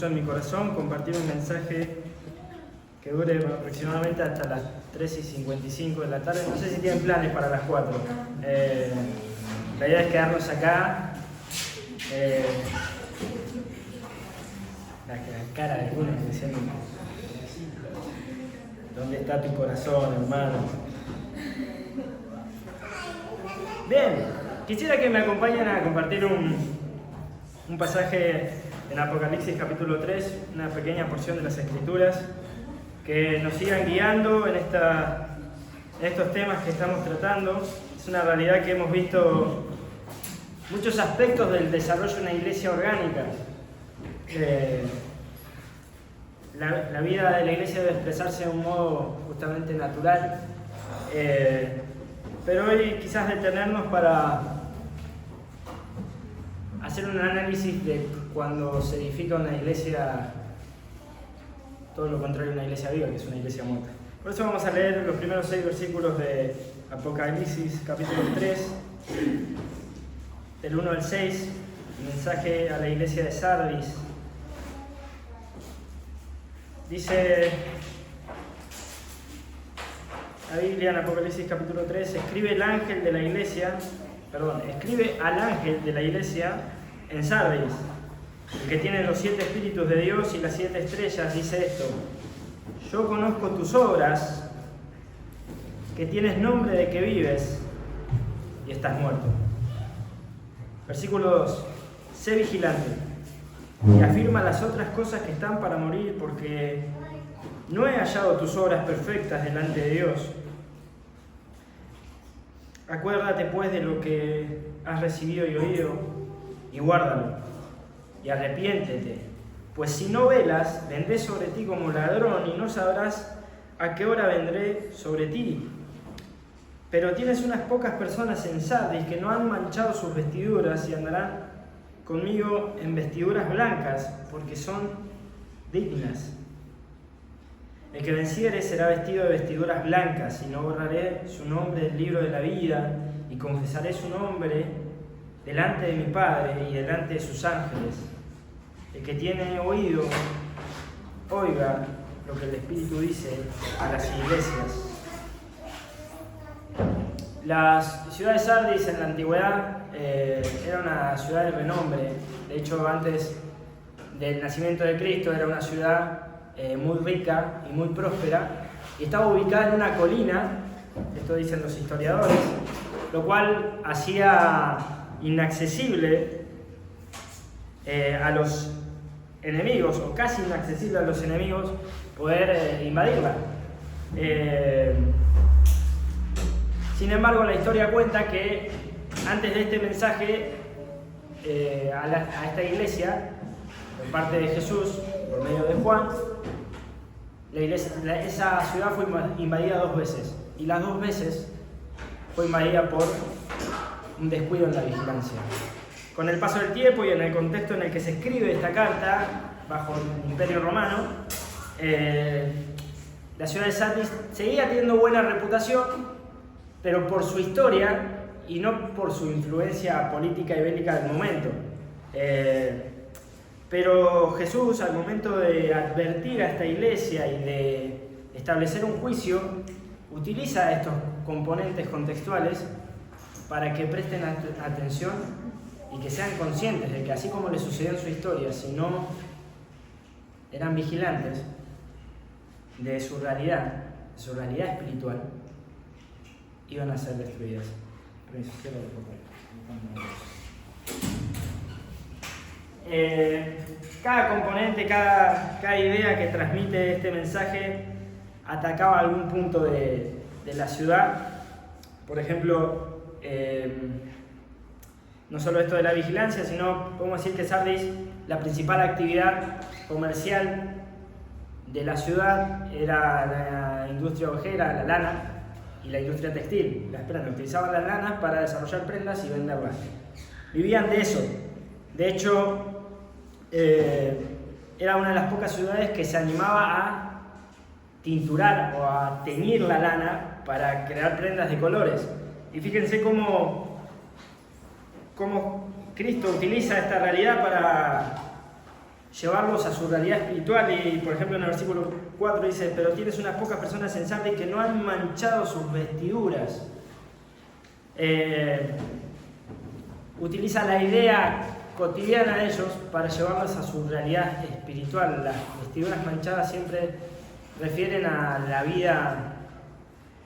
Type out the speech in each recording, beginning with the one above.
En mi corazón compartir un mensaje que dure aproximadamente hasta las 3:55 de la tarde. No sé si tienen planes para las 4. La idea es quedarnos acá. La cara de algunos diciendo: ¿dónde está tu corazón, hermano? Bien, quisiera que me acompañen a compartir un pasaje en Apocalipsis capítulo 3, una pequeña porción de las Escrituras, que nos sigan guiando en estos temas que estamos tratando. Es una realidad que hemos visto muchos aspectos del desarrollo de una iglesia orgánica. La vida de la iglesia debe expresarse de un modo justamente natural, pero hoy quizás detenernos para hacer un análisis de cuando se edifica una iglesia, todo lo contrario a una iglesia viva, que es una iglesia muerta. Por eso vamos a leer los primeros 6 versículos de Apocalipsis capítulo 3, del 1 al 6, mensaje a la iglesia de Sardis. Dice la Biblia en Apocalipsis capítulo 3, escribe al ángel de la iglesia en Sardis, el que tiene los 7 espíritus de Dios y las 7 estrellas, dice esto: yo conozco tus obras, que tienes nombre de que vives y estás muerto. Versículo 2, sé vigilante y afirma las otras cosas que están para morir, porque no he hallado tus obras perfectas delante de Dios. Acuérdate pues de lo que has recibido y oído, y guárdalo, y arrepiéntete, pues si no velas, vendré sobre ti como ladrón, y no sabrás a qué hora vendré sobre ti. Pero tienes unas pocas personas en Sardis que no han manchado sus vestiduras y andarán conmigo en vestiduras blancas, porque son dignas. El que venciere será vestido de vestiduras blancas, y no borraré su nombre del libro de la vida, y confesaré su nombre delante de mi Padre y delante de sus ángeles. El que tiene oído, oiga lo que el Espíritu dice a las iglesias. La ciudad de Sardis en la antigüedad era una ciudad de renombre. De hecho, antes del nacimiento de Cristo era una ciudad muy rica y muy próspera, y estaba ubicada en una colina, esto dicen los historiadores, lo cual hacía inaccesible a los enemigos, o casi inaccesible a los enemigos, poder invadirla. Sin embargo, la historia cuenta que antes de este mensaje a esta iglesia, por parte de Jesús, por medio de Juan, esa ciudad fue invadida 2 veces, y las 2 veces fue invadida por un descuido en la vigilancia. Con el paso del tiempo y en el contexto en el que se escribe esta carta, bajo el Imperio Romano, la ciudad de Sardis seguía teniendo buena reputación, pero por su historia y no por su influencia política y bélica del momento. Pero Jesús, al momento de advertir a esta iglesia y de establecer un juicio, utiliza estos componentes contextuales para que presten atención y que sean conscientes de que, así como les sucedió en su historia, si no eran vigilantes de su realidad espiritual, iban a ser destruidas. Cada componente, cada idea que transmite este mensaje atacaba algún punto de la ciudad. Por ejemplo, no solo esto de la vigilancia, sino podemos decir que Sardis, la principal actividad comercial de la ciudad era la industria ovejera, la lana, y la industria textil. Utilizaban las lanas para desarrollar prendas y venderlas. Vivían de eso. De hecho, era una de las pocas ciudades que se animaba a tinturar o a teñir la lana para crear prendas de colores. Y fíjense cómo Cristo utiliza esta realidad llevarlos a su realidad espiritual. Y por ejemplo en el versículo 4 dice: pero tienes unas pocas personas sensatas que no han manchado sus vestiduras. Utiliza la idea cotidiana de ellos para llevarlos a su realidad espiritual. Las vestiduras manchadas siempre refieren a la vida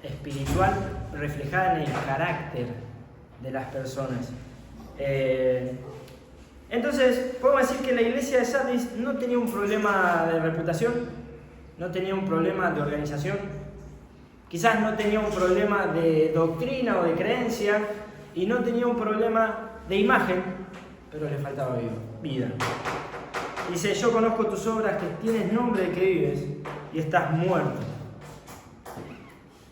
espiritual reflejada en el carácter de las personas. Entonces, podemos decir que la iglesia de Sardis no tenía un problema de reputación, no tenía un problema de organización, quizás no tenía un problema de doctrina o de creencia, y no tenía un problema de imagen, pero le faltaba vida. Dice: yo conozco tus obras, que tienes nombre de que vives y estás muerto.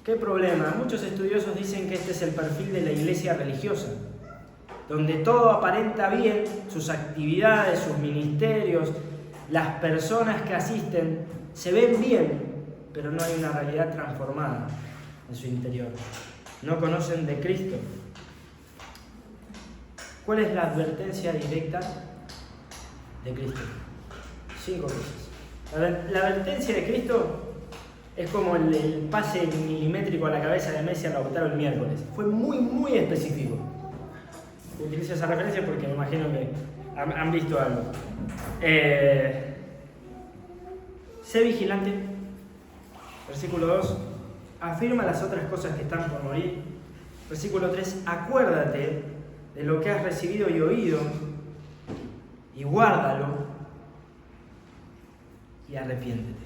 ¿Qué problema? Muchos estudiosos dicen que este es el perfil de la iglesia religiosa, donde todo aparenta bien, sus actividades, sus ministerios, las personas que asisten, se ven bien, pero no hay una realidad transformada en su interior. No conocen de Cristo. ¿Cuál es la advertencia directa de Cristo? 5 cosas. La advertencia de Cristo es como el pase milimétrico a la cabeza de Messi a Lautaro el miércoles. Fue muy específico. Utilizo esa referencia porque me imagino que han visto algo. Sé vigilante. Versículo 2. Afirma las otras cosas que están por morir. Versículo 3. Acuérdate de lo que has recibido y oído, y guárdalo, y arrepiéntete.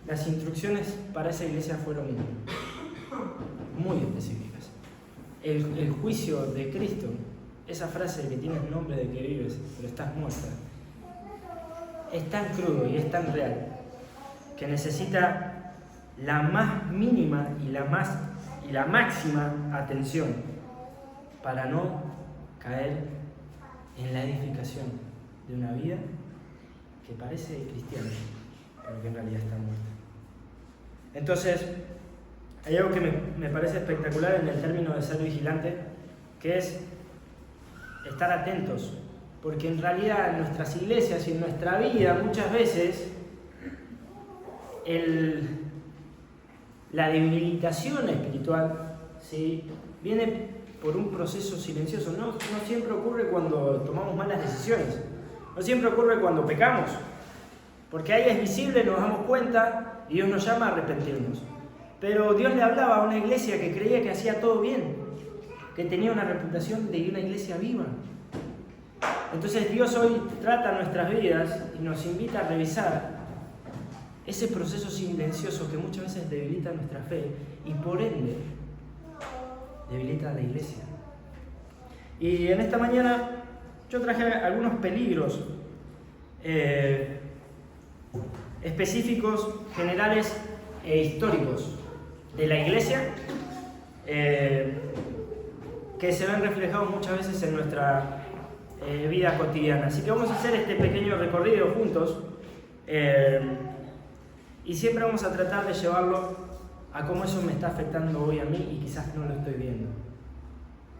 Las instrucciones para esa iglesia fueron muy específicas. El juicio de Cristo, esa frase de que tienes nombre de que vives, pero estás muerta, es tan crudo y es tan real que necesita la más mínima y la máxima atención para no caer en la edificación de una vida que parece cristiana, pero que en realidad está muerta. Entonces, hay algo que me parece espectacular en el término de ser vigilante, que es estar atentos, porque en realidad en nuestras iglesias y en nuestra vida muchas veces la debilitación espiritual, ¿sí?, viene por un proceso silencioso. No siempre ocurre cuando tomamos malas decisiones, no siempre ocurre cuando pecamos, porque ahí es visible, nos damos cuenta y Dios nos llama a arrepentirnos. Pero Dios le hablaba a una iglesia que creía que hacía todo bien, que tenía una reputación de una iglesia viva. Entonces Dios hoy trata nuestras vidas y nos invita a revisar ese proceso silencioso que muchas veces debilita nuestra fe y por ende debilita a la iglesia. Y en esta mañana yo traje algunos peligros específicos, generales e históricos de la iglesia que se ven reflejados muchas veces en nuestra vida cotidiana. Así que vamos a hacer este pequeño recorrido juntos. Y siempre vamos a tratar de llevarlo a cómo eso me está afectando hoy a mí y quizás no lo estoy viendo.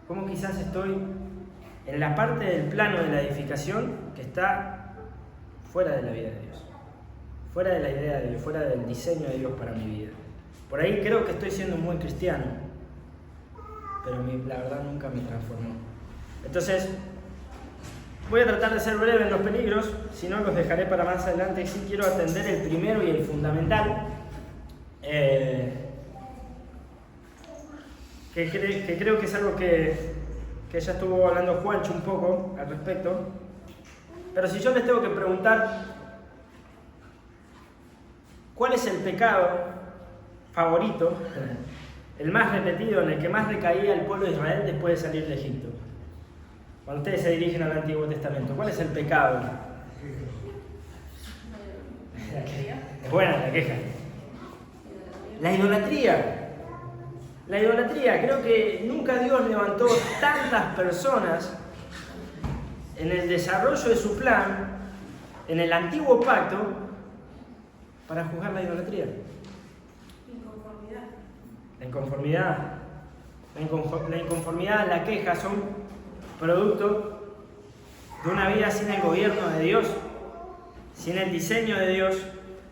Cómo quizás estoy en la parte del plano de la edificación que está fuera de la vida de Dios, fuera de la idea de Dios, fuera del diseño de Dios para mi vida. Por ahí creo que estoy siendo muy cristiano, pero la verdad nunca me transformó. Entonces, voy a tratar de ser breve en los peligros, si no los dejaré para más adelante. Sí quiero atender el primero y el fundamental, que creo que es algo que ya estuvo hablando Juancho un poco al respecto. Pero si yo les tengo que preguntar, ¿cuál es el pecado favorito, el más repetido, en el que más recaía el pueblo de Israel después de salir de Egipto? Cuando ustedes se dirigen al Antiguo Testamento, ¿cuál es el pecado? Es buena la queja. La idolatría. La idolatría. Creo que nunca Dios levantó tantas personas en el desarrollo de su plan, en el antiguo pacto, para juzgar la idolatría. La inconformidad, la queja son producto de una vida sin el gobierno de Dios, sin el diseño de Dios,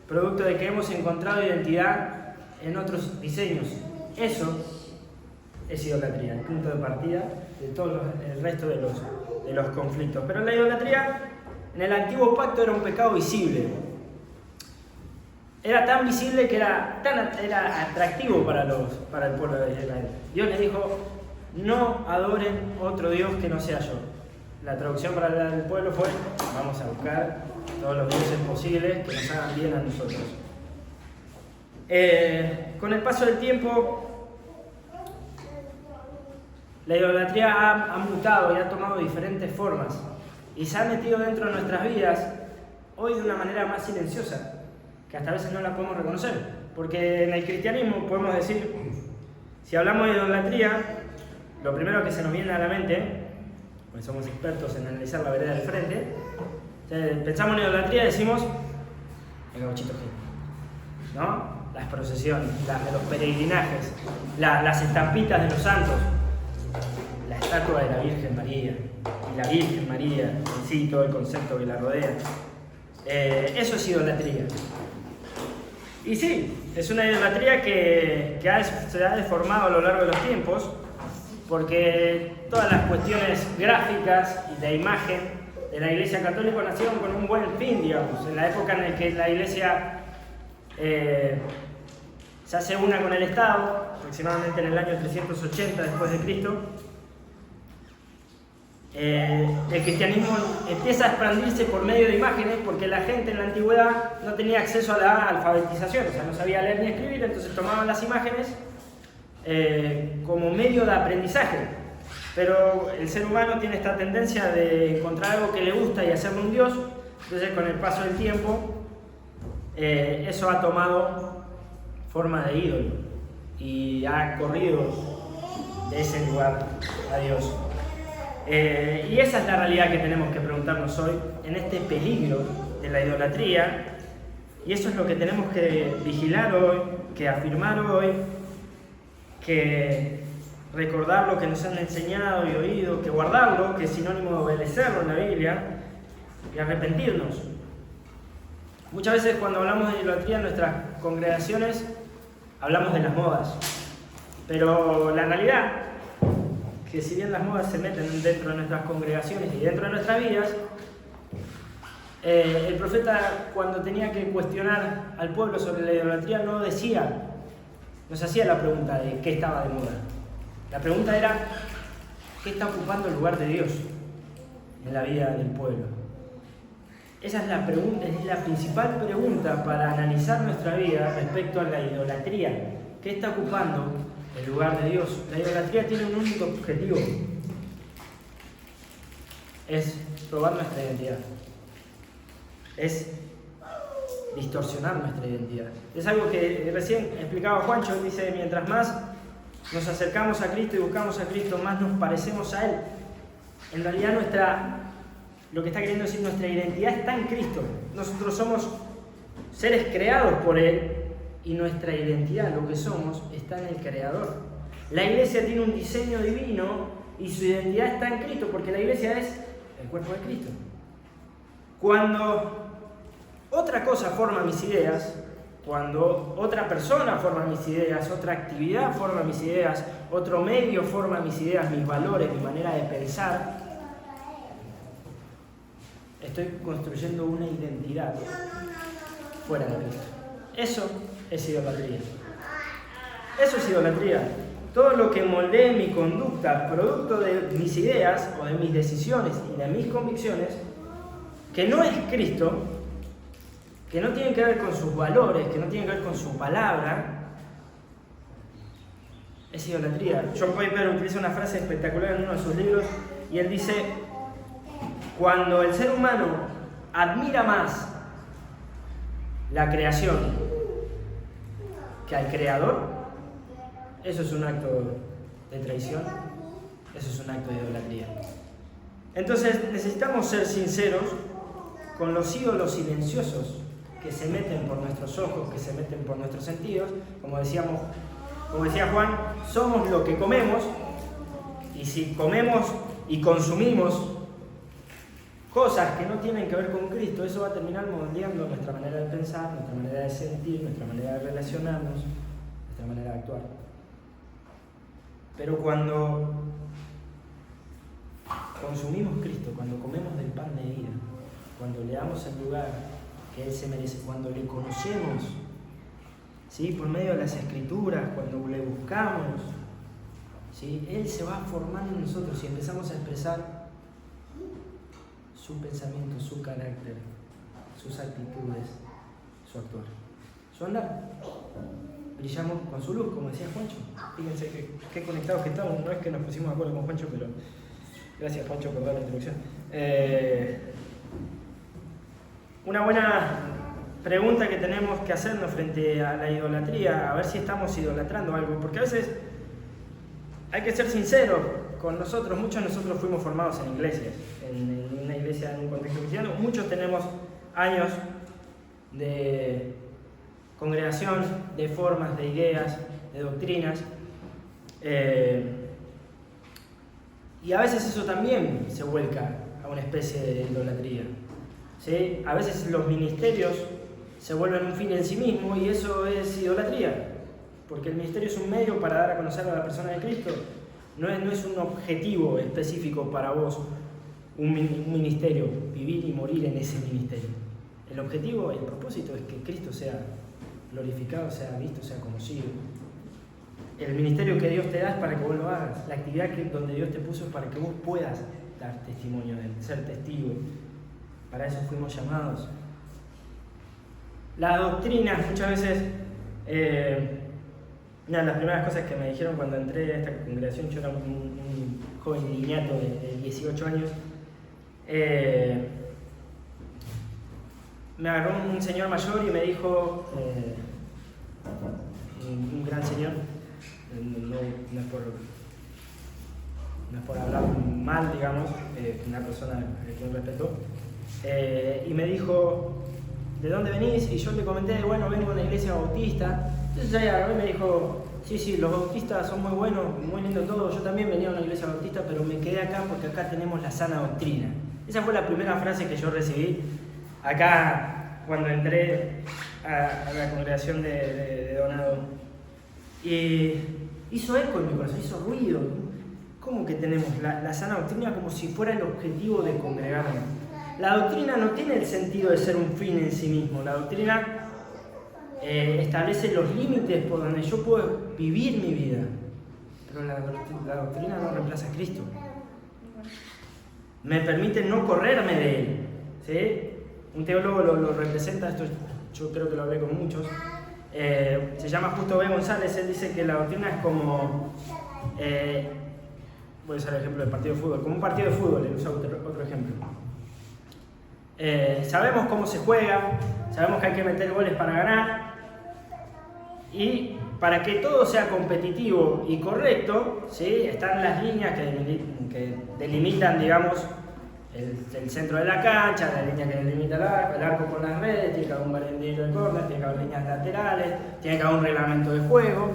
producto de que hemos encontrado identidad en otros diseños. Eso es idolatría, el punto de partida de todo el resto de los conflictos. Pero la idolatría en el antiguo pacto era un pecado visible. Era tan visible que era atractivo para el pueblo de Israel. Dios les dijo: no adoren otro Dios que no sea yo. La traducción para el pueblo fue: vamos a buscar todos los dioses posibles que nos hagan bien a nosotros. Con el paso del tiempo, la idolatría ha mutado y ha tomado diferentes formas y se ha metido dentro de nuestras vidas hoy de una manera más silenciosa, que hasta a veces no la podemos reconocer. Porque en el cristianismo podemos decir, si hablamos de idolatría, lo primero que se nos viene a la mente, pues somos expertos en analizar la vereda del frente, pensamos en idolatría y decimos el gauchito Gil, ¿no? Las procesiones, los peregrinajes, las estampitas de los santos, la estatua de la Virgen María, y la Virgen María, en sí, todo el concepto que la rodea. Eso es idolatría. Y sí, es una idolatría que se ha deformado a lo largo de los tiempos, porque todas las cuestiones gráficas y de imagen de la Iglesia Católica nacieron con un buen fin, digamos. En la época en la que la Iglesia se hace una con el Estado, aproximadamente en el año 380 después de Cristo, el cristianismo empieza a expandirse por medio de imágenes, porque la gente en la antigüedad no tenía acceso a la alfabetización, o sea, no sabía leer ni escribir, entonces tomaban las imágenes como medio de aprendizaje. Pero el ser humano tiene esta tendencia de encontrar algo que le gusta y hacerlo un Dios. Entonces, con el paso del tiempo, eso ha tomado forma de ídolo y ha corrido de ese lugar a Dios. Y esa es la realidad que tenemos que preguntarnos hoy, en este peligro de la idolatría. Y eso es lo que tenemos que vigilar hoy, que afirmar hoy, que recordar lo que nos han enseñado y oído, que guardarlo, que es sinónimo de obedecerlo en la Biblia, y arrepentirnos. Muchas veces cuando hablamos de idolatría en nuestras congregaciones hablamos de las modas, pero la realidad que si bien las modas se meten dentro de nuestras congregaciones y dentro de nuestras vidas, el profeta, cuando tenía que cuestionar al pueblo sobre la idolatría, no se hacía la pregunta de qué estaba de moda. La pregunta era: ¿qué está ocupando el lugar de Dios en la vida del pueblo? Esa es la pregunta, es la principal pregunta para analizar nuestra vida respecto a la idolatría. ¿Qué está ocupando el lugar de Dios? La idolatría tiene un único objetivo: es robar nuestra identidad, es distorsionar nuestra identidad. Es algo que recién explicaba Juancho. Dice: mientras más nos acercamos a Cristo y buscamos a Cristo, más nos parecemos a Él. En realidad lo que está queriendo decir, nuestra identidad está en Cristo. Nosotros somos seres creados por Él y nuestra identidad, lo que somos, está en el Creador. La iglesia tiene un diseño divino y su identidad está en Cristo, porque la iglesia es el cuerpo de Cristo. Cuando otra cosa forma mis ideas, cuando otra persona forma mis ideas, otra actividad forma mis ideas, otro medio forma mis ideas, mis valores, mi manera de pensar, estoy construyendo una identidad fuera de Cristo. Eso es idolatría. Eso es idolatría. Todo lo que moldee mi conducta, producto de mis ideas o de mis decisiones y de mis convicciones, que no es Cristo, que no tiene que ver con sus valores, que no tiene que ver con su palabra, es idolatría. John Piper utiliza una frase espectacular en uno de sus libros y él dice: cuando el ser humano admira más la creación que al creador, eso es un acto de traición, eso es un acto de idolatría. Entonces necesitamos ser sinceros con los ídolos silenciosos que se meten por nuestros ojos, que se meten por nuestros sentidos. Como decía Juan, somos lo que comemos, y si comemos y consumimos cosas que no tienen que ver con Cristo, eso va a terminar moldeando nuestra manera de pensar, nuestra manera de sentir, nuestra manera de relacionarnos, nuestra manera de actuar. Pero cuando consumimos Cristo, cuando comemos del pan de vida, cuando le damos el lugar que Él se merece, cuando le conocemos, ¿sí?, por medio de las Escrituras, cuando le buscamos, ¿sí?, Él se va formando en nosotros y empezamos a expresar su pensamiento, su carácter, sus actitudes, su actuar, su andar. Brillamos con su luz, como decía Juancho. Fíjense qué conectados que estamos. No es que nos pusimos de acuerdo con Juancho, pero gracias, Juancho, por dar la introducción. Una buena pregunta que tenemos que hacernos frente a la idolatría, a ver si estamos idolatrando algo, porque a veces hay que ser sinceros con nosotros. Muchos de nosotros fuimos formados en iglesias, en una iglesia en un contexto cristiano. Muchos tenemos años de congregación, de formas, de ideas, de doctrinas. Y a veces eso también se vuelca a una especie de idolatría, ¿sí? A veces los ministerios se vuelven un fin en sí mismo y eso es idolatría, porque el ministerio es un medio para dar a conocer a la persona de Cristo. No es un objetivo específico para vos, un ministerio, vivir y morir en ese ministerio. El objetivo, el propósito es que Cristo sea glorificado, sea visto, sea conocido. El ministerio que Dios te da es para que vos lo hagas. La actividad donde Dios te puso es para que vos puedas dar testimonio de Él, ser testigo. Para eso fuimos llamados. La doctrina, muchas veces, una de las primeras cosas que me dijeron cuando entré a esta congregación, yo era un joven niñato de 18 años, me agarró un señor mayor y me dijo, un gran señor, no es por hablar mal, digamos, una persona que un respeto, y me dijo, ¿de dónde venís? Y yo le comenté, bueno, vengo de una iglesia bautista. Entonces ella agarró y me dijo, sí, los bautistas son muy buenos, muy lindo todo, yo también venía de una iglesia bautista, pero me quedé acá porque acá tenemos la sana doctrina. Esa fue la primera frase que yo recibí acá cuando entré a la congregación de Donado. Y hizo eco en mi corazón, hizo ruido. ¿Cómo que tenemos la sana doctrina como si fuera el objetivo de congregarnos? La doctrina no tiene el sentido de ser un fin en sí mismo. La doctrina establece los límites por donde yo puedo vivir mi vida. Pero la doctrina no reemplaza a Cristo. Me permite no correrme de Él, ¿sí? Un teólogo lo representa, esto yo creo que lo hablé con muchos. Se llama Justo B. González. Él dice que la doctrina es como, voy a usar el ejemplo del partido de fútbol, como un partido de fútbol, le uso otro ejemplo. Sabemos cómo se juega, sabemos que hay que meter goles para ganar, y para que todo sea competitivo y correcto, ¿sí?, están las líneas que delimitan, digamos, el centro de la cancha, la línea que delimita el arco con las redes, tiene que haber un barrendero de córner, tiene que haber líneas laterales, tiene que haber un reglamento de juego.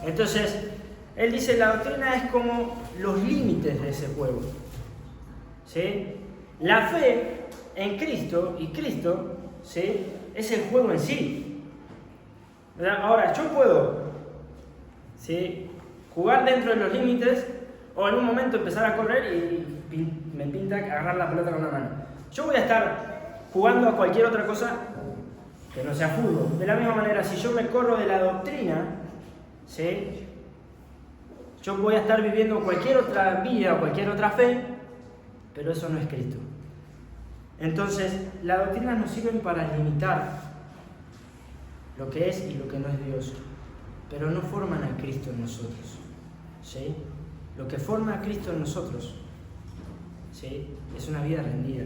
Entonces, él dice, la doctrina es como los límites de ese juego, ¿sí? La fe en Cristo y Cristo, ¿sí?, es el juego en sí. Ahora, yo puedo, ¿sí?, jugar dentro de los límites o en un momento empezar a correr y me pinta agarrar la pelota con la mano. Yo voy a estar jugando a cualquier otra cosa que no sea fútbol. De la misma manera, si yo me corro de la doctrina, ¿sí?, yo voy a estar viviendo cualquier otra vida o cualquier otra fe, pero eso no es Cristo. Entonces, las doctrinas nos sirven para limitar lo que es y lo que no es Dios, pero no forman a Cristo en nosotros, ¿sí? Lo que forma a Cristo en nosotros, ¿sí?, es una vida rendida,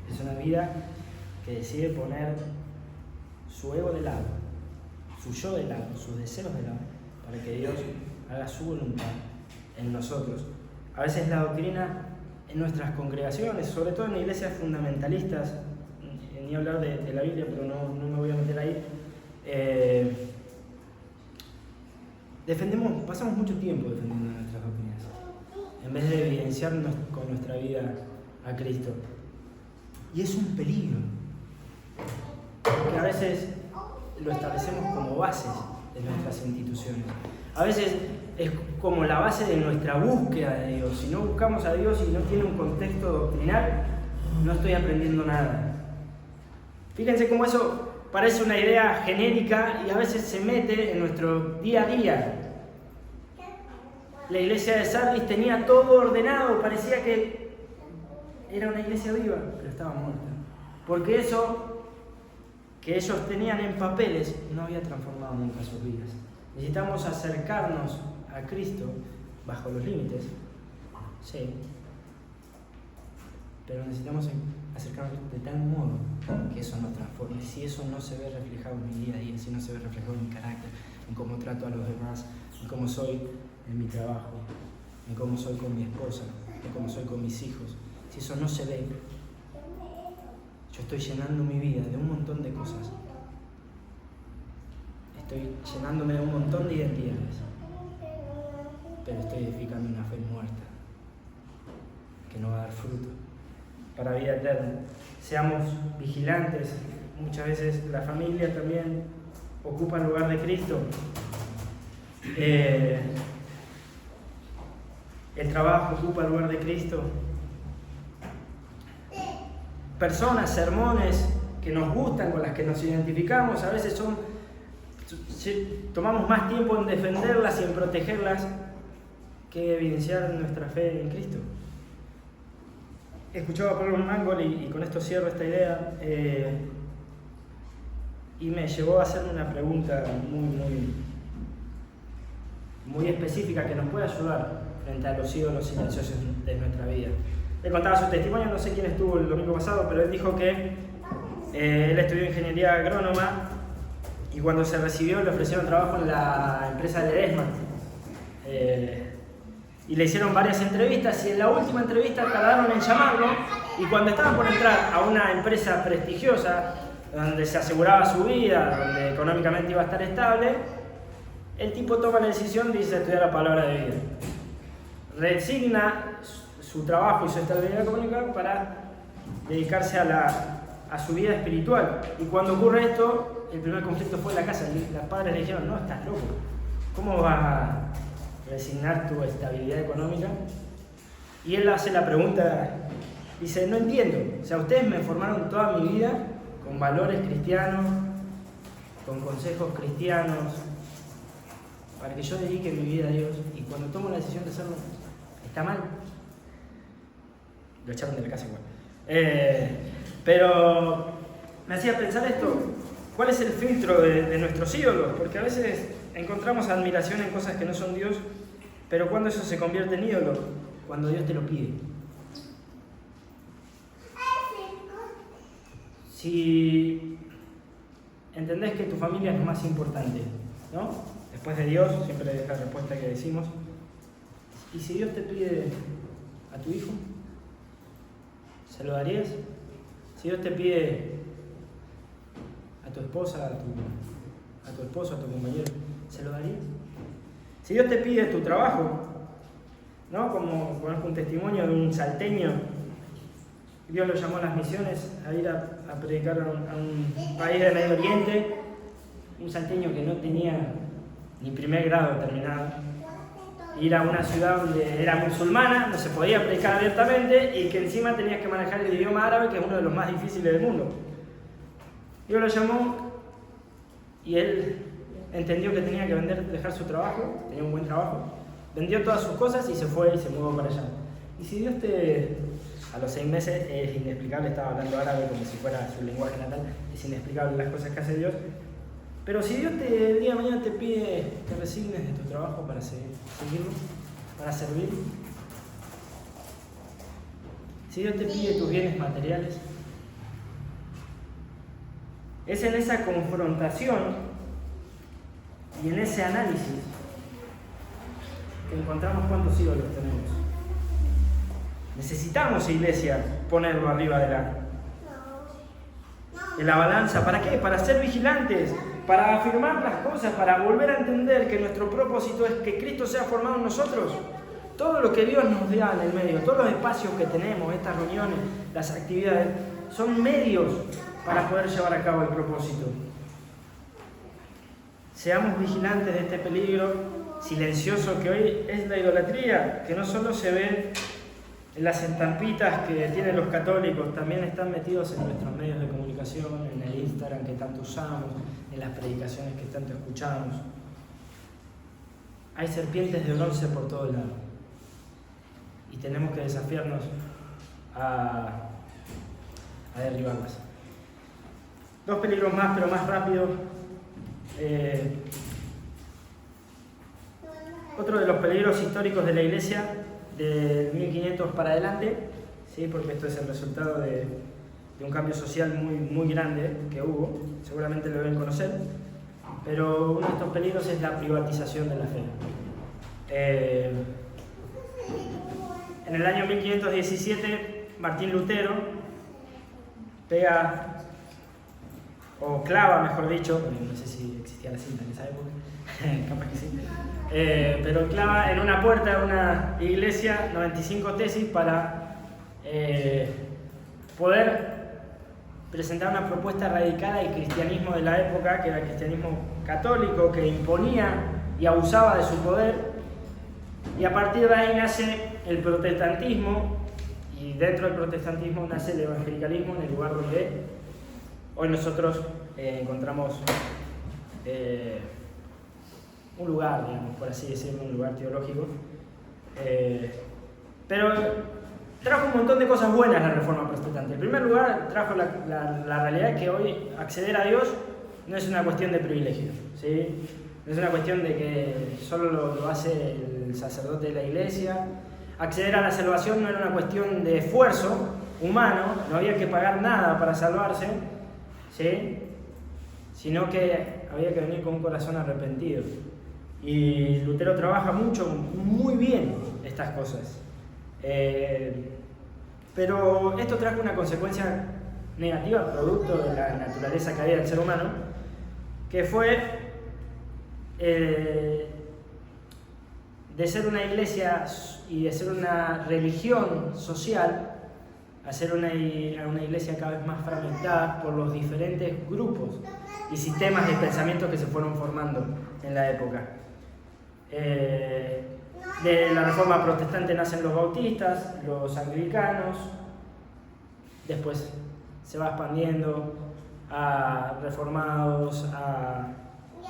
es una vida que decide poner su ego de lado, su yo de lado, sus deseos de lado, para que Dios haga su voluntad en nosotros. A veces la doctrina en nuestras congregaciones, sobre todo en iglesias fundamentalistas, ni hablar de la Biblia, pero no me voy a meter ahí, pasamos mucho tiempo defendiendo nuestras opiniones, en vez de evidenciarnos con nuestra vida a Cristo. Y es un peligro, porque a veces lo establecemos como bases de nuestras instituciones. A veces es como la base de nuestra búsqueda de Dios. Si no buscamos a Dios y no tiene un contexto doctrinal, no estoy aprendiendo nada. Fíjense cómo eso parece una idea genérica y a veces se mete en nuestro día a día. La iglesia de Sardis tenía todo ordenado, parecía que era una iglesia viva, pero estaba muerta. Porque eso que ellos tenían en papeles no había transformado nunca sus vidas. Necesitamos acercarnos a Cristo bajo los límites, sí, pero necesitamos acercarnos de tal modo que eso nos transforme. Si eso no se ve reflejado en mi día a día, si no se ve reflejado en mi carácter, en cómo trato a los demás, en cómo soy en mi trabajo, en cómo soy con mi esposa, en cómo soy con mis hijos, si eso no se ve, yo estoy llenando mi vida de un montón de cosas. Estoy llenándome de un montón de identidades, pero estoy edificando una fe muerta que no va a dar fruto para vida eterna. Seamos vigilantes. Muchas veces la familia también ocupa el lugar de Cristo. El trabajo ocupa el lugar de Cristo. Personas, sermones que nos gustan, con las que nos identificamos, a veces tomamos más tiempo en defenderlas y en protegerlas que evidenciar nuestra fe en Cristo. Escuchaba a Pablo Mangol y con esto cierro esta idea, y me llevó a hacerme una pregunta muy específica que nos puede ayudar frente a los ídolos silenciosos de nuestra vida. Él contaba su testimonio, no sé quién estuvo el domingo pasado, pero él dijo que él estudió ingeniería agrónoma y cuando se recibió le ofrecieron trabajo en la empresa de Ledesma. Y le hicieron varias entrevistas y en la última entrevista tardaron en llamarlo y cuando estaban por entrar a una empresa prestigiosa donde se aseguraba su vida, donde económicamente iba a estar estable, el tipo toma la decisión de irse a estudiar la palabra de vida. Resigna su trabajo y su estabilidad económica para dedicarse a su vida espiritual. Y cuando ocurre esto, el primer conflicto fue en la casa. Los padres le dijeron, no, estás loco. ¿Cómo vas a resignar tu estabilidad económica? Y él hace la pregunta, dice, no entiendo. O sea, ustedes me formaron toda mi vida con valores cristianos, con consejos cristianos, para que yo dedique mi vida a Dios. Y cuando tomo la decisión de hacerlo, ¿está mal? Lo echaron de la casa igual. Pero me hacía pensar esto, ¿cuál es el filtro de nuestros ídolos? Porque a veces encontramos admiración en cosas que no son Dios, pero ¿cuándo eso se convierte en ídolo? Cuando Dios te lo pide. Si entendés que tu familia es lo más importante, ¿no? Después de Dios, siempre es la respuesta que decimos. ¿Y si Dios te pide a tu hijo? ¿Se lo darías? Si Dios te pide a tu esposa, a tu esposo, a tu compañero, ¿se lo darías? Si Dios te pide tu trabajo, ¿no? Como conozco un testimonio de un salteño, Dios lo llamó a las misiones a ir a predicar a un país del Medio Oriente, un salteño que no tenía ni primer grado terminado, ir a una ciudad donde era musulmana, no se podía predicar abiertamente y que encima tenías que manejar el idioma árabe, que es uno de los más difíciles del mundo. Dios lo llamó y él entendió que tenía que dejar su trabajo, tenía un buen trabajo, vendió todas sus cosas y se fue y se mudó para allá. Y si Dios a los 6 meses, es inexplicable, estaba hablando árabe como si fuera su lenguaje natal, es inexplicable las cosas que hace Dios. Pero si Dios el día de mañana te pide que resignes de tu trabajo para seguirlo, para servir, si Dios te pide tus bienes materiales, es en esa confrontación y en ese análisis que encontramos cuántos ídolos tenemos. Necesitamos, iglesia, ponerlo arriba de la balanza. ¿Para qué? Para ser vigilantes, para afirmar las cosas, para volver a entender que nuestro propósito es que Cristo sea formado en nosotros. Todo lo que Dios nos da en el medio, todos los espacios que tenemos, estas reuniones, las actividades, son medios para poder llevar a cabo el propósito. Seamos vigilantes de este peligro silencioso que hoy es la idolatría, que no solo se ve en las estampitas que tienen los católicos, también están metidos en nuestros medios de comunicación, en el Instagram que tanto usamos, en las predicaciones que tanto escuchamos. Hay serpientes de bronce por todos lados y tenemos que desafiarnos a derribarlas. Dos peligros más, pero más rápido. Otro de los peligros históricos de la Iglesia del 1500 para adelante, ¿sí? Porque esto es el resultado de un cambio social muy grande que hubo, seguramente lo deben conocer, pero uno de estos peligros es la privatización de la fe. En el año 1517, Martín Lutero pega, o clava, mejor dicho, no sé si existía la cinta en esa época, capaz que sí, pero clava en una puerta de una iglesia 95 tesis para poder presentar una propuesta radical al cristianismo de la época, que era el cristianismo católico, que imponía y abusaba de su poder, y a partir de ahí nace el protestantismo, y dentro del protestantismo nace el evangelicalismo, en el lugar donde hoy nosotros encontramos un lugar, digamos, por así decirlo, un lugar teológico. Pero trajo un montón de cosas buenas la Reforma Protestante. En primer lugar, trajo la realidad que hoy acceder a Dios no es una cuestión de privilegio, ¿sí? No es una cuestión de que solo lo hace el sacerdote de la iglesia. Acceder a la salvación no era una cuestión de esfuerzo humano, no había que pagar nada para salvarse, ¿sí? Sino que había que venir con un corazón arrepentido. Y Lutero trabaja muy bien estas cosas. Pero esto trajo una consecuencia negativa, producto de la naturaleza caída del ser humano, que fue de ser una iglesia y de ser una religión social a ser una iglesia cada vez más fragmentada por los diferentes grupos y sistemas de pensamiento que se fueron formando en la época. De la Reforma Protestante nacen los bautistas, los anglicanos, después se va expandiendo a reformados, a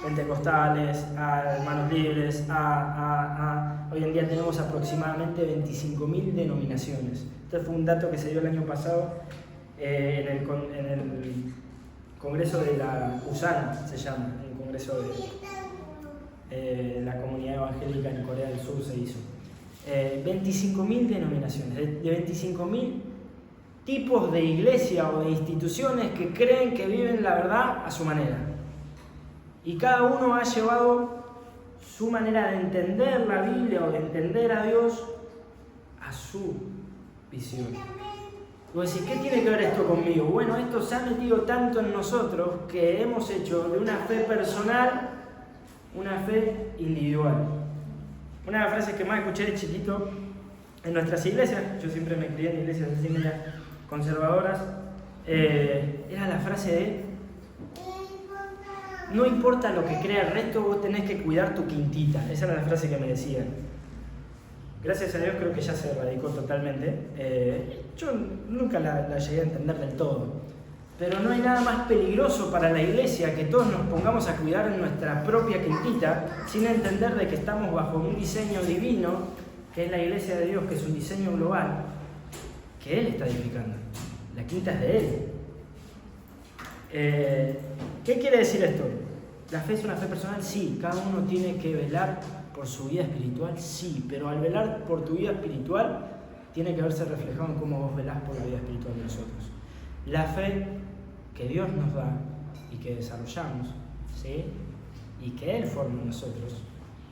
pentecostales, a hermanos libres, hoy en día tenemos aproximadamente 25.000 denominaciones. Este fue un dato que se dio el año pasado en el Congreso de la USANA, se llama, el Congreso de la Comunidad Evangélica en Corea del Sur se hizo. 25.000 denominaciones, de 25.000 tipos de iglesia o de instituciones que creen que viven la verdad a su manera. Y cada uno ha llevado su manera de entender la Biblia o de entender a Dios a su visión. Y vos decís, ¿qué tiene que ver esto conmigo? Bueno, esto se ha metido tanto en nosotros que hemos hecho de una fe personal una fe individual. Una de las frases que más escuché de chiquito en nuestras iglesias, yo siempre me crié en iglesias así medias conservadoras, era la frase de: no importa lo que crea el resto, vos tenés que cuidar tu quintita. Esa era la frase que me decían. Gracias a Dios creo que ya se erradicó totalmente. Yo nunca la llegué a entender del todo. Pero no hay nada más peligroso para la iglesia que todos nos pongamos a cuidar en nuestra propia quintita sin entender de que estamos bajo un diseño divino, que es la iglesia de Dios, que es un diseño global, que Él está edificando. La quinta es de Él. ¿Qué quiere decir esto? ¿La fe es una fe personal? Sí. ¿Cada uno tiene que velar por su vida espiritual? Sí. Pero al velar por tu vida espiritual, tiene que verse reflejado en cómo vos velás por la vida espiritual de nosotros. La fe que Dios nos da y que desarrollamos, ¿sí? Y que Él forma en nosotros,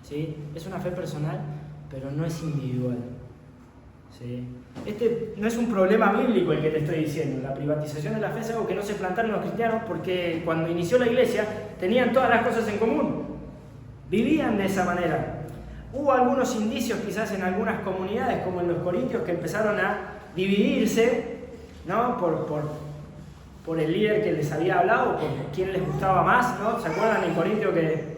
¿sí? Es una fe personal, pero no es individual, ¿sí? Este no es un problema bíblico el que te estoy diciendo. La privatización de la fe es algo que no se plantaron los cristianos porque cuando inició la iglesia tenían todas las cosas en común, vivían de esa manera. Hubo algunos indicios quizás en algunas comunidades, como en los corintios, que empezaron a dividirse, ¿no? por el líder que les había hablado, por quién les gustaba más, ¿no? ¿Se acuerdan en Corintio que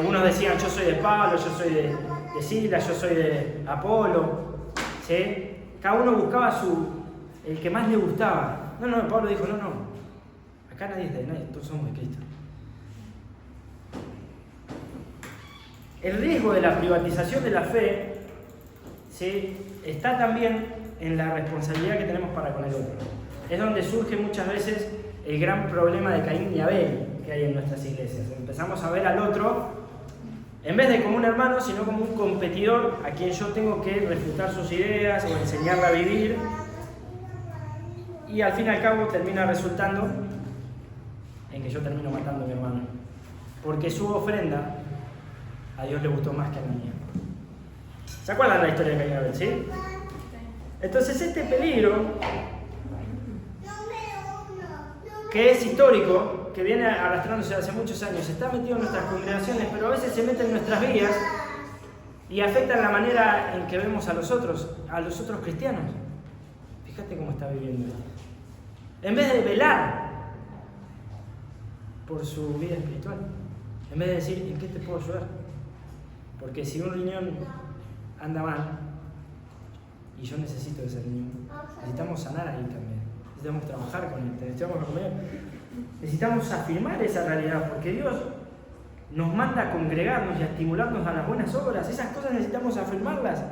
unos decían yo soy de Pablo, yo soy de Silas, yo soy de Apolo? ¿Sí? Cada uno buscaba el que más le gustaba. No, Pablo dijo, no, acá nadie es de nadie, todos somos de Cristo. El riesgo de la privatización de la fe, ¿sí?, está también en la responsabilidad que tenemos para con el otro. Es donde surge muchas veces el gran problema de Caín y Abel que hay en nuestras iglesias. Empezamos a ver al otro, en vez de como un hermano, sino como un competidor a quien yo tengo que refutar sus ideas o enseñarle a vivir. Y al fin y al cabo termina resultando en que yo termino matando a mi hermano. Porque su ofrenda a Dios le gustó más que a la mía. ¿Se acuerdan la historia de Caín y Abel, sí? Entonces este peligro, que es histórico, que viene arrastrándose hace muchos años, está metido en nuestras congregaciones, pero a veces se mete en nuestras vidas y afecta la manera en que vemos a los otros cristianos. Fíjate cómo está viviendo esto. En vez de velar por su vida espiritual, en vez de decir, ¿en qué te puedo ayudar? Porque si un riñón anda mal y yo necesito ese riñón, necesitamos sanar ahí también. Necesitamos trabajar con él, necesitamos comer. Necesitamos afirmar esa realidad, porque Dios nos manda a congregarnos y a estimularnos a las buenas obras. Esas cosas necesitamos afirmarlas.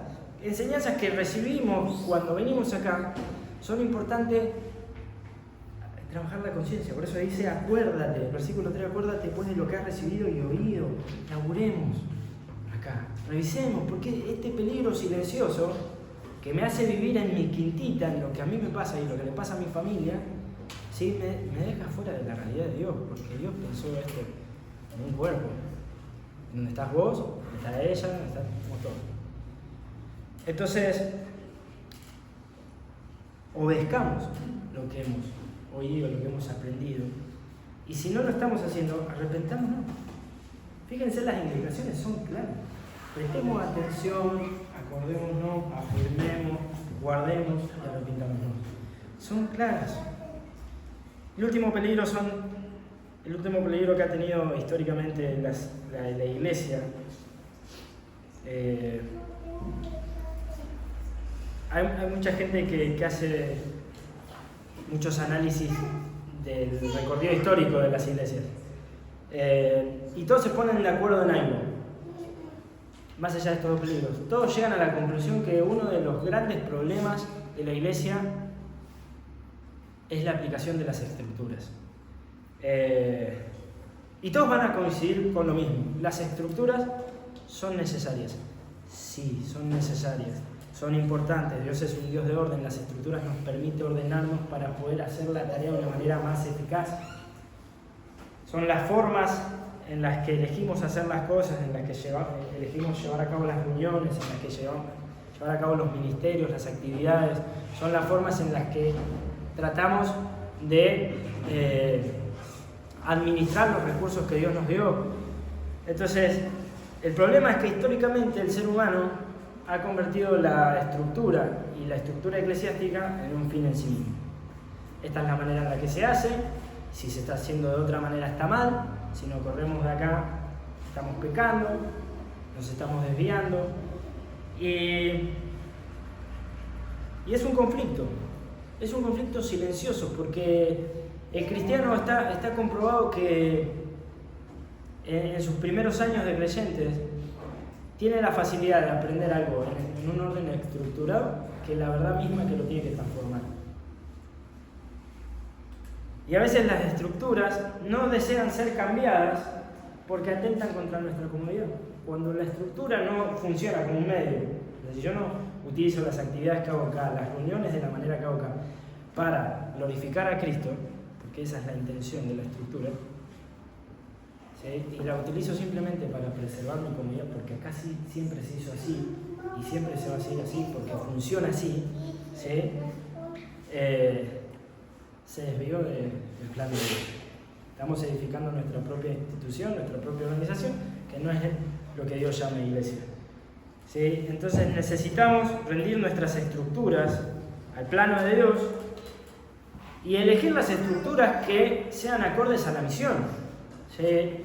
Enseñanzas que recibimos cuando venimos acá son importantes. Trabajar la conciencia, por eso dice acuérdate, versículo 3, acuérdate pues de lo que has recibido y oído. Laburemos acá, revisemos, porque este peligro silencioso que me hace vivir en mi quintita, en lo que a mí me pasa y lo que le pasa a mi familia, ¿sí? me deja fuera de la realidad de Dios, porque Dios pensó esto en un cuerpo, donde estás vos, donde está ella, donde estamos todos. Entonces, obedezcamos lo que hemos oído, lo que hemos aprendido, y si no lo estamos haciendo, arrepentámonos. Fíjense, las indicaciones son claras. Prestemos atención, acordémonos, afirmemos, guardemos y arrepintámonos. Son claras. El último peligro que ha tenido históricamente la iglesia. Hay mucha gente que hace muchos análisis del recorrido histórico de las iglesias. Y todos se ponen de acuerdo en algo, más allá de estos dos peligros. Todos llegan a la conclusión que uno de los grandes problemas de la iglesia es la aplicación de las escrituras. Y todos van a coincidir con lo mismo. Las estructuras son necesarias. Sí, son necesarias. Son importantes. Dios es un Dios de orden. Las estructuras nos permiten ordenarnos para poder hacer la tarea de una manera más eficaz. Son las formas en las que elegimos hacer las cosas, en las que elegimos llevar a cabo las reuniones, en las que llevar a cabo los ministerios, las actividades. Son las formas en las que tratamos de administrar los recursos que Dios nos dio. Entonces, el problema es que históricamente el ser humano ha convertido la estructura y la estructura eclesiástica en un fin en sí mismo. Esta es la manera en la que se hace. Si se está haciendo de otra manera está mal. Si no corremos de acá, estamos pecando, nos estamos desviando. Y es un conflicto. Es un conflicto silencioso, porque el cristiano está comprobado que en sus primeros años de creyentes tiene la facilidad de aprender algo en un orden estructurado que la verdad misma que lo tiene que transformar. Y a veces las estructuras no desean ser cambiadas porque atentan contra nuestra comodidad. Cuando la estructura no funciona como un medio, si yo no utilizo las actividades que hago acá, las reuniones de la manera que hago acá, para glorificar a Cristo, porque esa es la intención de la estructura, ¿sí? Y la utilizo simplemente para preservar mi comodidad, porque acá siempre se hizo así, y siempre se va a seguir así, porque funciona así, ¿sí? Se desvió del plan de Dios. Estamos edificando nuestra propia institución, nuestra propia organización, que no es lo que Dios llama iglesia. ¿Sí? Entonces necesitamos rendir nuestras estructuras al plano de Dios y elegir las estructuras que sean acordes a la misión. ¿Sí?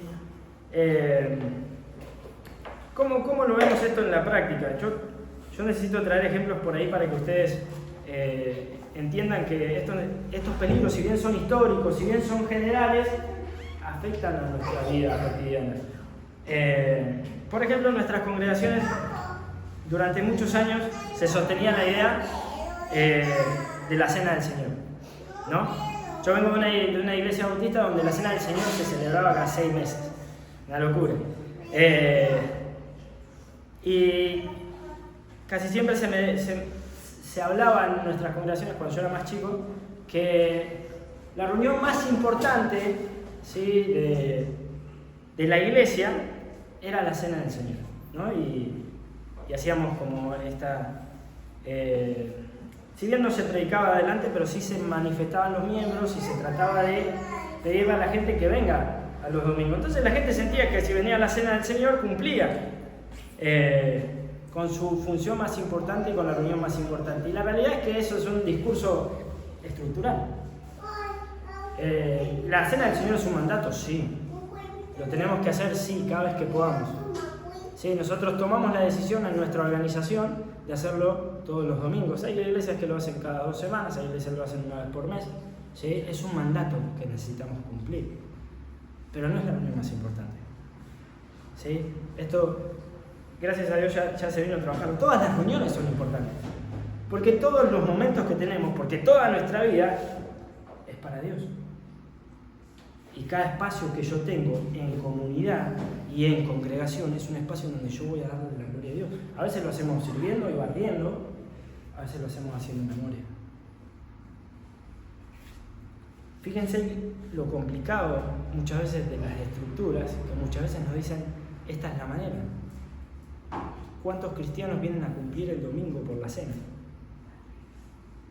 ¿Cómo lo vemos esto en la práctica? Yo necesito traer ejemplos por ahí para que ustedes entiendan que estos peligros, si bien son históricos, si bien son generales, afectan a nuestra vida cotidiana. Por ejemplo, en nuestras congregaciones durante muchos años se sostenía la idea de la Cena del Señor, ¿no? Yo vengo de una iglesia bautista donde la Cena del Señor se celebraba cada 6 meses, una locura. Y casi siempre se hablaba en nuestras congregaciones cuando yo era más chico que la reunión más importante, ¿sí?, de la iglesia era la Cena del Señor, ¿no? Y hacíamos como esta... si bien no se predicaba adelante, pero sí se manifestaban los miembros y se trataba de pedirle a la gente que venga a los domingos. Entonces la gente sentía que si venía a la Cena del Señor cumplía con su función más importante y con la reunión más importante. Y la realidad es que eso es un discurso estructural. La Cena del Señor es un mandato, sí. Lo tenemos que hacer, sí, cada vez que podamos. Sí, nosotros tomamos la decisión en nuestra organización de hacerlo todos los domingos. Hay iglesias que lo hacen cada 2 semanas, hay iglesias que lo hacen una vez por mes. ¿Sí? Es un mandato que necesitamos cumplir. Pero no es la reunión más importante. ¿Sí? Esto, gracias a Dios, ya se vino trabajando. Todas las reuniones son importantes. Porque todos los momentos que tenemos, porque toda nuestra vida es para Dios. Y cada espacio que yo tengo en comunidad y en congregación es un espacio donde yo voy a darle la gloria a Dios. A veces lo hacemos sirviendo y barriendo, a veces lo hacemos haciendo memoria. Fíjense lo complicado muchas veces de las estructuras, que muchas veces nos dicen, esta es la manera. ¿Cuántos cristianos vienen a cumplir el domingo por la cena?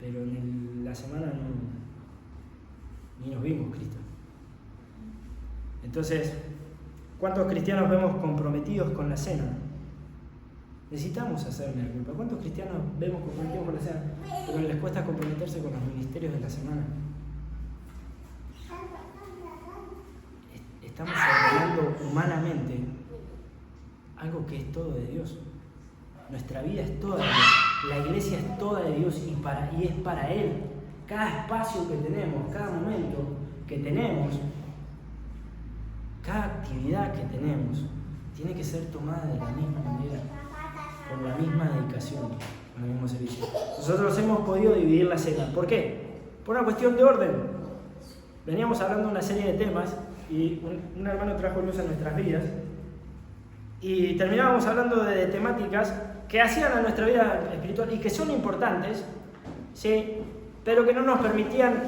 Pero en la semana ni nos vimos Cristo. Entonces, ¿cuántos cristianos vemos comprometidos con la cena? Necesitamos hacerle la culpa. ¿Cuántos cristianos vemos comprometidos con la cena, pero les cuesta comprometerse con los ministerios de la semana? Estamos ordenando humanamente algo que es todo de Dios. Nuestra vida es toda de Dios. La iglesia es toda de Dios y es para Él. Cada espacio que tenemos, cada momento que tenemos, cada actividad que tenemos tiene que ser tomada de la misma manera, con la misma dedicación, con el mismo servicio. Nosotros hemos podido dividir la cena. ¿Por qué? Por una cuestión de orden. Veníamos hablando de una serie de temas y un hermano trajo luz a nuestras vidas y terminábamos hablando de temáticas que hacían a nuestra vida espiritual y que son importantes, ¿sí?, pero que no nos permitían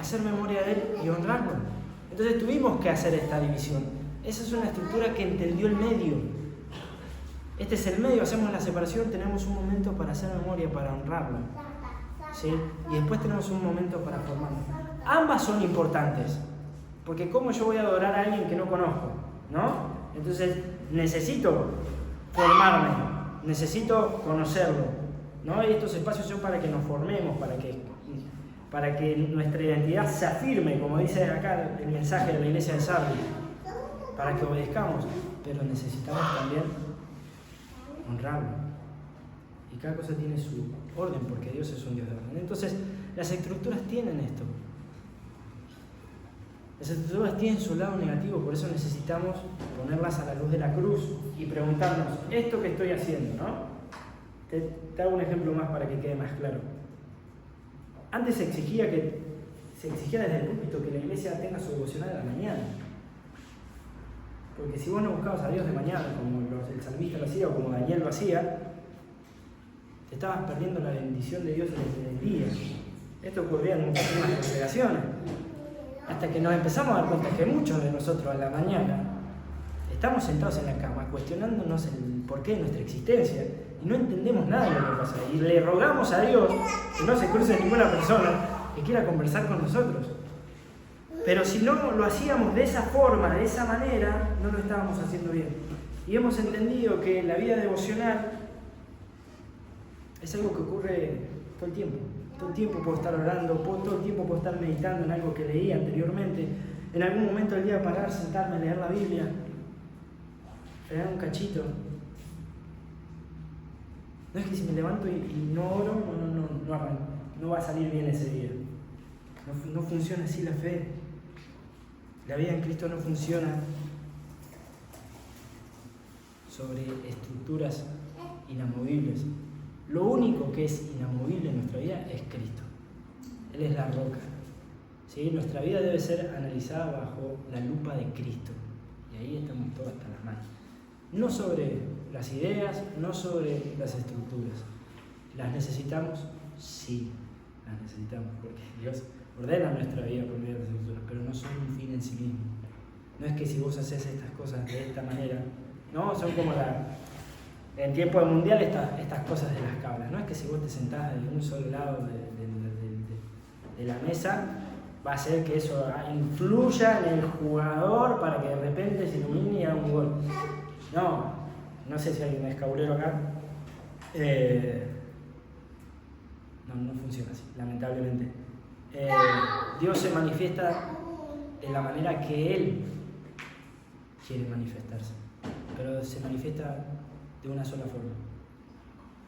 hacer memoria de Él y honrarlo. Entonces tuvimos que hacer esta división. Esa es una estructura que entendió el medio. Este es el medio, hacemos la separación, tenemos un momento para hacer memoria, para honrarlo, ¿sí? Y después tenemos un momento para formarlo. Ambas son importantes, porque ¿cómo yo voy a adorar a alguien que no conozco? ¿No? Entonces necesito formarme, necesito conocerlo, ¿no? Y estos espacios son para que nos formemos, para que nuestra identidad se afirme, como dice acá el mensaje de la iglesia de Sardi, para que obedezcamos, pero necesitamos también honrarlo. Y cada cosa tiene su orden, porque Dios es un Dios de orden. Entonces, las estructuras tienen esto. Las estructuras tienen su lado negativo, por eso necesitamos ponerlas a la luz de la cruz y preguntarnos, ¿esto que estoy haciendo? ¿No? Te hago un ejemplo más para que quede más claro. Antes se exigía desde el púlpito que la iglesia tenga su devocional a la mañana. Porque si vos no buscabas a Dios de mañana, como el salmista lo hacía o como Daniel lo hacía, te estabas perdiendo la bendición de Dios desde el día. Esto ocurría en muchísimas congregaciones. Hasta que nos empezamos a dar cuenta que muchos de nosotros a la mañana estamos sentados en la cama cuestionándonos el porqué de nuestra existencia y no entendemos nada de lo que pasa. Y le rogamos a Dios que no se cruce ninguna persona que quiera conversar con nosotros. Pero si no lo hacíamos de esa forma, de esa manera, no lo estábamos haciendo bien. Y hemos entendido que la vida devocional Es algo que ocurre todo el tiempo. Todo el tiempo puedo estar orando, todo el tiempo puedo estar meditando en algo que leí anteriormente. En algún momento del día parar, sentarme a leer la Biblia, frenar un cachito. No es que si me levanto y no oro, no va a salir bien ese día. No funciona así la fe. La vida en Cristo no funciona sobre estructuras inamovibles. Lo único que es inamovible en nuestra vida es Cristo. Él es la roca. ¿Sí? Nuestra vida debe ser analizada bajo la lupa de Cristo. Y ahí estamos todos hasta las manos. No sobre las ideas, no sobre las estructuras. ¿Las necesitamos? Sí, las necesitamos, porque Dios ordena nuestra vida por medio de las estructuras, pero no son un fin en sí mismo. No es que si vos haces estas cosas de esta manera, no, son como en tiempo de mundial estas cosas de las cabras. No es que si vos te sentás en un solo lado de la mesa, va a hacer que eso influya en el jugador para que de repente se ilumine y haga un gol. No sé si hay un escaburero acá. No funciona así, lamentablemente. Dios se manifiesta de la manera que Él quiere manifestarse, pero se manifiesta de una sola forma,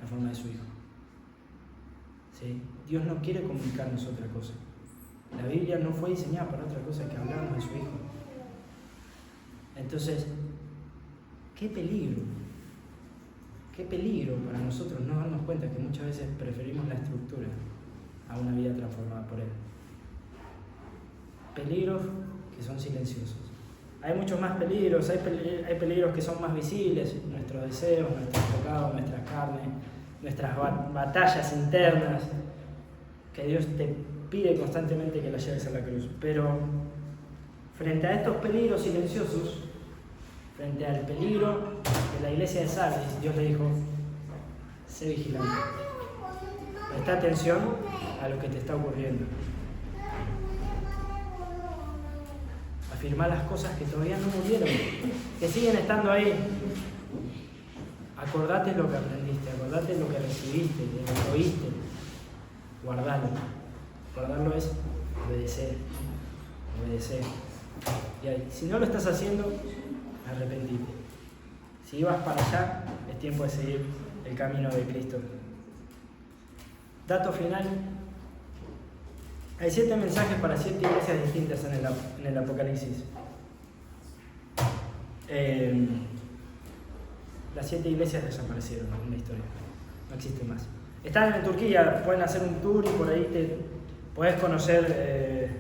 la forma de su Hijo. ¿Sí? Dios no quiere comunicarnos otra cosa. La Biblia no fue diseñada para otra cosa que hablarnos de su Hijo. Entonces, qué peligro para nosotros no darnos cuenta que muchas veces preferimos la estructura a una vida transformada por Él. Peligros que son silenciosos. Hay muchos más peligros, hay peligros que son más visibles, nuestros deseos, nuestros pecados, nuestras carnes, nuestras batallas internas, que Dios te pide constantemente que las lleves a la cruz. Pero frente a estos peligros silenciosos, frente al peligro de la iglesia de Sardis, Dios le dijo: sé vigilante, presta atención a lo que te está ocurriendo, afirmá las cosas que todavía no murieron, que siguen estando ahí. Acordate lo que aprendiste, acordate lo que recibiste, lo que oíste, guardalo. Guardarlo es obedecer. Y si no lo estás haciendo, arrepentirte. Si vas para allá, es tiempo de seguir el camino de Cristo. Dato final: hay 7 mensajes para 7 iglesias distintas en el Apocalipsis. Las 7 iglesias desaparecieron en la historia, no existen más. Están en Turquía, pueden hacer un tour y por ahí podés conocer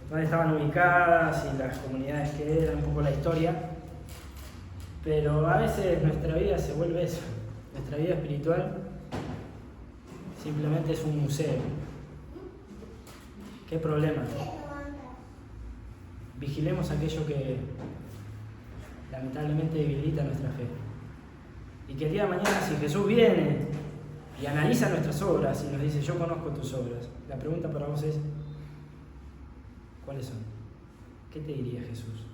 dónde estaban ubicadas y las comunidades que eran, un poco la historia. Pero a veces nuestra vida se vuelve eso. Nuestra vida espiritual simplemente es un museo. ¿Qué problema? Vigilemos aquello que lamentablemente debilita nuestra fe. Y que el día de mañana, si Jesús viene y analiza nuestras obras y nos dice: yo conozco tus obras, la pregunta para vos es: ¿cuáles son? ¿Qué te diría Jesús?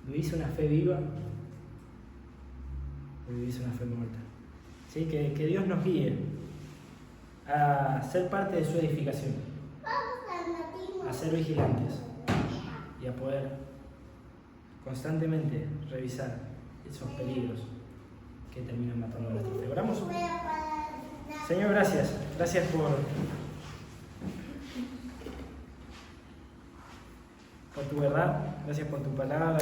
¿Vivís una fe viva o vivís una fe muerta? ¿Sí? Que Dios nos guíe a ser parte de su edificación, a ser vigilantes y a poder constantemente revisar esos peligros que terminan matando a nuestra fe. ¿Oramos? Señor, gracias por tu verdad, gracias por tu palabra.